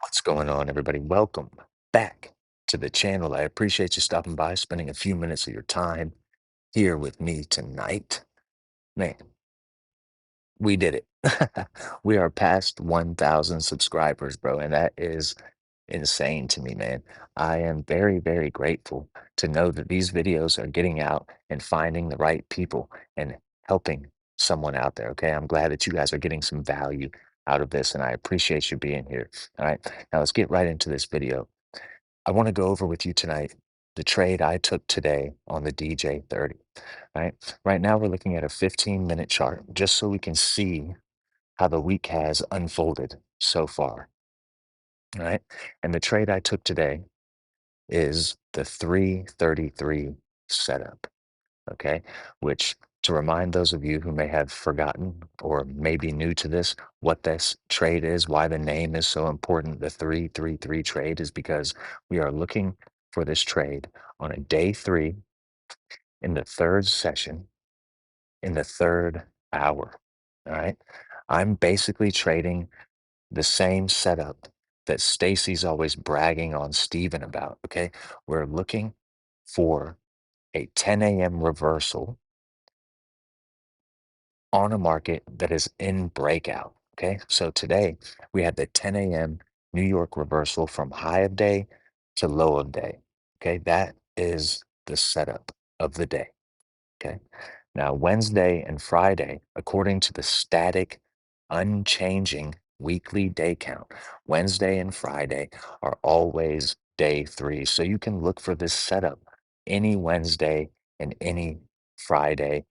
What's going on, everybody? Welcome back to the channel. I appreciate you stopping by, spending a few minutes of your time here with me tonight. Man, we did it. We are past 1,000 subscribers, bro, and that is insane to me, man. I am very, very grateful to know that these videos are getting out and finding the right people and helping someone out there. Okay. I'm glad that you guys are getting some value out of this, and I appreciate you being here. All right. Now let's get right into this video. I want to go over with you tonight the trade I took today on the DJ 30. Right. Right now, we're looking at a 15-minute chart just so we can see how the week has unfolded so far. All right. And the trade I took today is the 333 setup, okay? Which, to remind those of you who may have forgotten or may be new to this, what this trade is, why the name is so important, the 333 trade is because we are looking for this trade on a day three in the third session in the third hour, all right? I'm basically trading the same setup that Stacy's always bragging on Steven about, okay? We're looking for a 10 a.m. reversal on a market that is in breakout, okay? So today we had the 10 a.m. New York reversal from high of day to low of day, okay? That is the setup of the day, okay? Now, Wednesday and Friday, according to the static, unchanging weekly day count, Wednesday and Friday are always day three. So you can look for this setup any Wednesday and any Friday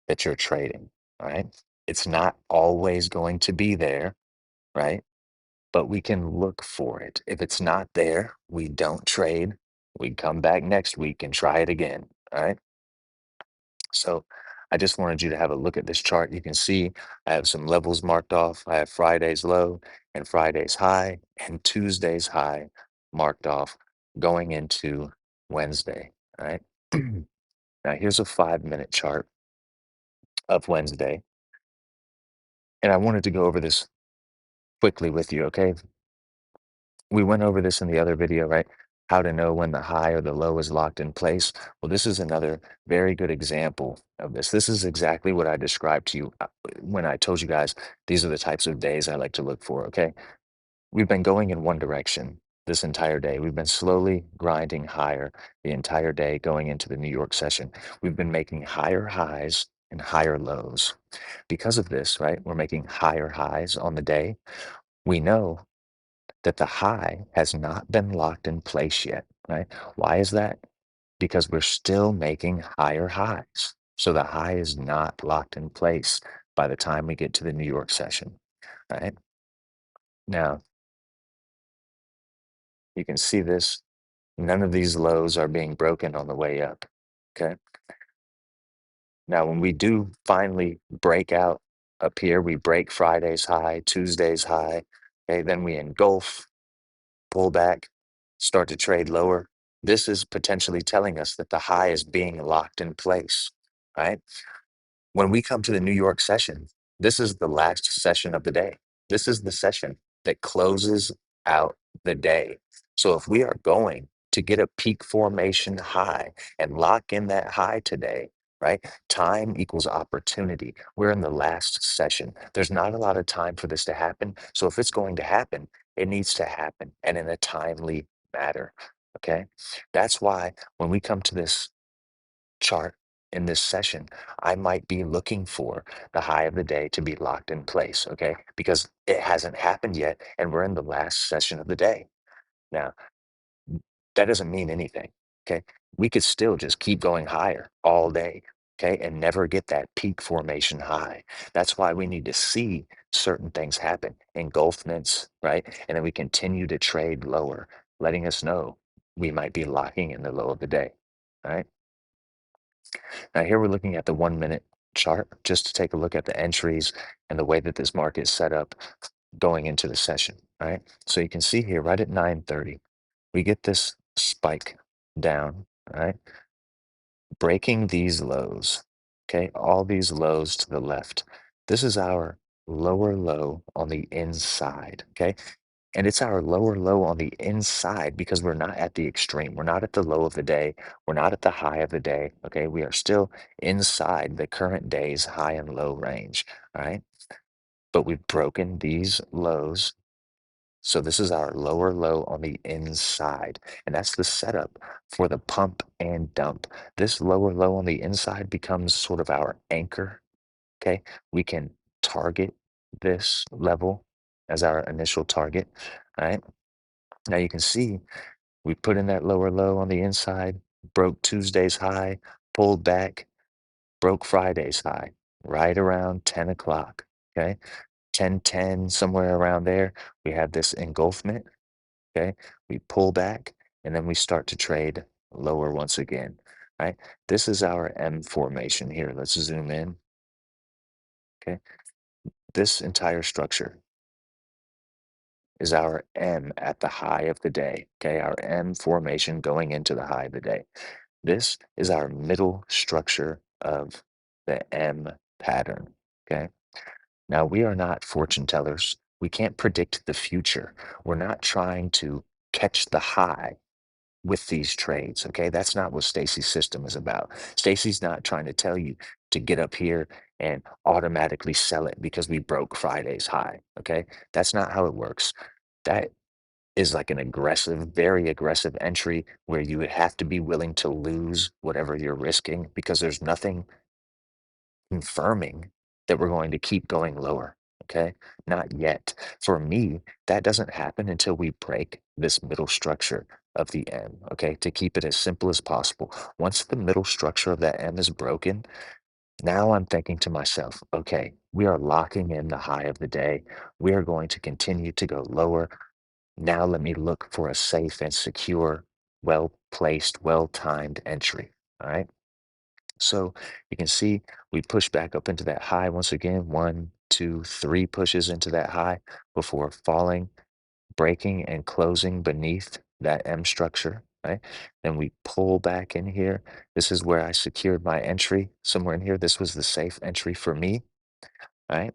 that you're trading. All right. It's not always going to be there, right? But we can look for it. If it's not there, we don't trade. We come back next week and try it again. All right. So I just wanted you to have a look at this chart. You can see I have some levels marked off. I have Friday's low and Friday's high and Tuesday's high marked off going into Wednesday. All right. Now here's a 5-minute chart of Wednesday. And I wanted to go over this quickly with you, okay? We went over this in the other video, right? How to know when the high or the low is locked in place. Well, this is another very good example of this. This is exactly what I described to you when I told you guys these are the types of days I like to look for, okay? We've been going in one direction this entire day. We've been slowly grinding higher the entire day going into the New York session. We've been making higher highs and higher lows. Because of this, right, we're making higher highs on the day. We know that the high has not been locked in place yet, right? Why is that? Because we're still making higher highs. So the high is not locked in place by the time we get to the New York session, right? Now, you can see this. None of these lows are being broken on the way up, okay? Now, when we do finally break out up here, we break Friday's high, Tuesday's high, okay? Then we engulf, pull back, start to trade lower. This is potentially telling us that the high is being locked in place, right? When we come to the New York session, this is the last session of the day. This is the session that closes out the day. So if we are going to get a peak formation high and lock in that high today, right? Time equals opportunity. We're in the last session. There's not a lot of time for this to happen. So if it's going to happen, it needs to happen and in a timely manner. Okay. That's why when we come to this chart in this session, I might be looking for the high of the day to be locked in place, okay? Because it hasn't happened yet, and we're in the last session of the day. Now, that doesn't mean anything, okay? We could still just keep going higher all day, okay? And never get that peak formation high. That's why we need to see certain things happen, engulfments, right? And then we continue to trade lower, letting us know we might be locking in the low of the day, all right? Now here we're looking at the 1-minute chart just to take a look at the entries and the way that this market is set up going into the session, right? So you can see here right at 9:30, we get this spike down, right? Breaking these lows, okay? All these lows to the left. This is our lower low on the inside, okay? And it's our lower low on the inside because we're not at the extreme. We're not at the low of the day. We're not at the high of the day. Okay. We are still inside the current day's high and low range. All right. But we've broken these lows. So this is our lower low on the inside. And that's the setup for the pump and dump. This lower low on the inside becomes sort of our anchor. Okay. We can target this level as our initial target. All right. Now you can see we put in that lower low on the inside, broke Tuesday's high, pulled back, broke Friday's high, right around 10 o'clock. Okay. 10:10, somewhere around there. We have this engulfment. Okay. We pull back and then we start to trade lower once again. Right. This is our M formation here. Let's zoom in. Okay. This entire structure is our M at the high of the day. Okay. Our M formation going into the high of the day. This is our middle structure of the M pattern. Okay. Now, we are not fortune tellers. We can't predict the future. We're not trying to catch the high with these trades. Okay. That's not what Stacy's system is about. Stacy's not trying to tell you to get up here and automatically sell it because we broke Friday's high. Okay. That's not how it works. That is like an aggressive, very aggressive entry where you would have to be willing to lose whatever you're risking because there's nothing confirming that we're going to keep going lower. Okay. Not yet. For me, that doesn't happen until we break this middle structure of the M. Okay. To keep it as simple as possible. Once the middle structure of that M is broken, now I'm thinking to myself, okay, we are locking in the high of the day. We are going to continue to go lower. Now let me look for a safe and secure, well placed, well timed entry. All right. So you can see we push back up into that high once again. One, two, three pushes into that high before falling, breaking, and closing beneath that M structure. Right. Then we pull back in here. This is where I secured my entry somewhere in here. This was the safe entry for me. Right.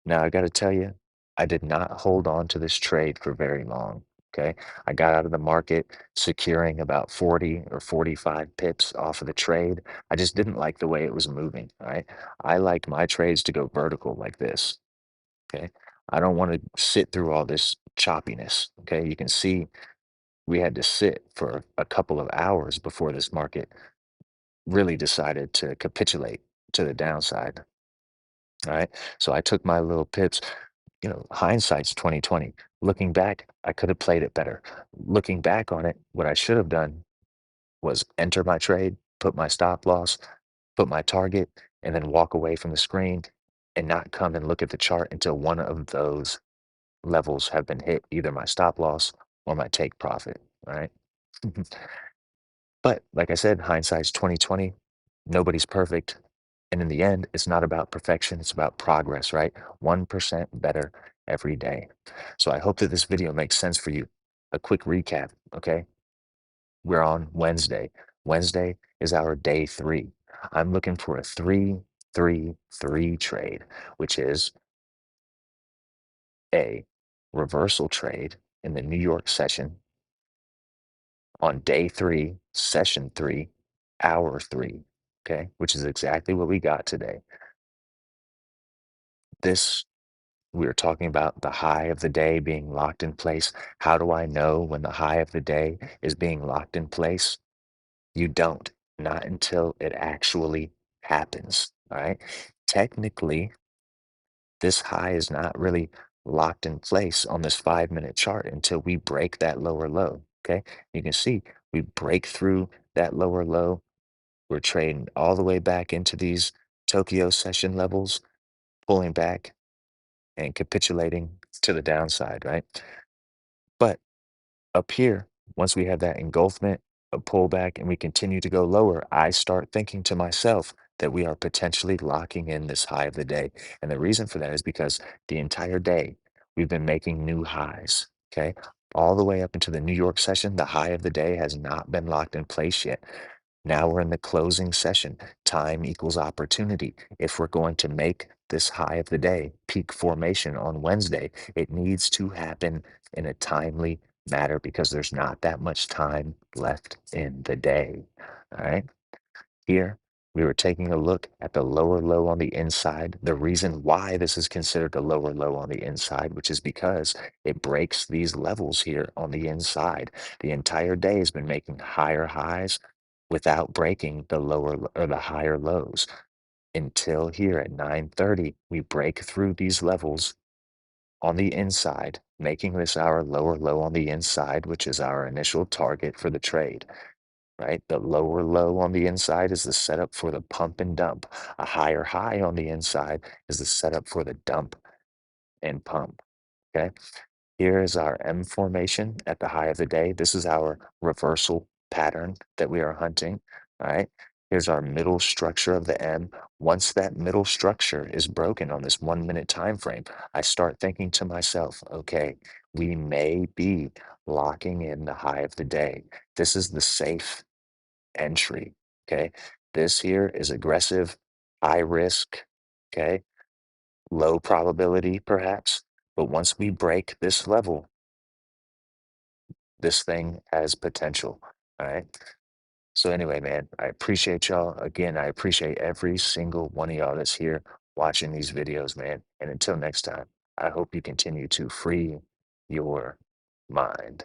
Now, I got to tell you, I did not hold on to this trade for very long. Okay. I got out of the market securing about 40 or 45 pips off of the trade. I just didn't like the way it was moving. All right. I like my trades to go vertical like this. Okay. I don't want to sit through all this choppiness. Okay. You can see we had to sit for a couple of hours before this market really decided to capitulate to the downside. All right. So I took my little pips. Hindsight's 2020. Looking back, I could have played it better. Looking back on it, what I should have done was enter my trade, put my stop loss, put my target, and then walk away from the screen and not come and look at the chart until one of those levels have been hit, either my stop loss or my take profit. All right. But like I said, hindsight's 2020. Nobody's perfect. And in the end, it's not about perfection, it's about progress, right? 1% better every day. So I hope that this video makes sense for you. A quick recap, okay? We're on Wednesday. Wednesday is our day 3. I'm looking for a 3-3-3 trade, which is a reversal trade in the New York session on day 3, session 3, hour 3, okay? Which is exactly what we got today. This We were talking about the high of the day being locked in place. How do I know when the high of the day is being locked in place? You don't, not until it actually happens. All right. Technically, this high is not really locked in place on this 5-minute chart until we break that lower low. Okay. You can see we break through that lower low. We're trading all the way back into these Tokyo session levels, pulling back and capitulating to the downside, right? But up here, once we have that engulfment, a pullback, and we continue to go lower, I start thinking to myself that we are potentially locking in this high of the day. And the reason for that is because the entire day we've been making new highs. Okay. All the way up into the New York session, the high of the day has not been locked in place yet. Now we're in the closing session. Time equals opportunity. If we're going to make this high of the day, peak formation on Wednesday, it needs to happen in a timely manner because there's not that much time left in the day. All right. Here, we were taking a look at the lower low on the inside. The reason why this is considered a lower low on the inside, which is because it breaks these levels here on the inside. The entire day has been making higher highs without breaking the or the higher lows until here at 9:30, we break through these levels on the inside, making this our lower low on the inside, which is our initial target for the trade, right? The lower low on the inside is the setup for the pump and dump. A higher high on the inside is the setup for the dump and pump. Okay. Here is our M formation at the high of the day. This is our reversal pattern that we are hunting. All right. Here's our middle structure of the M. Once that middle structure is broken on this 1 minute time frame, I start thinking to myself, okay, we may be locking in the high of the day. This is the safe entry. Okay. This here is aggressive, high risk. Okay. Low probability, perhaps. But once we break this level, this thing has potential. All right. So, anyway, man, I appreciate y'all. Again, I appreciate every single one of y'all that's here watching these videos, man. And until next time, I hope you continue to free your mind.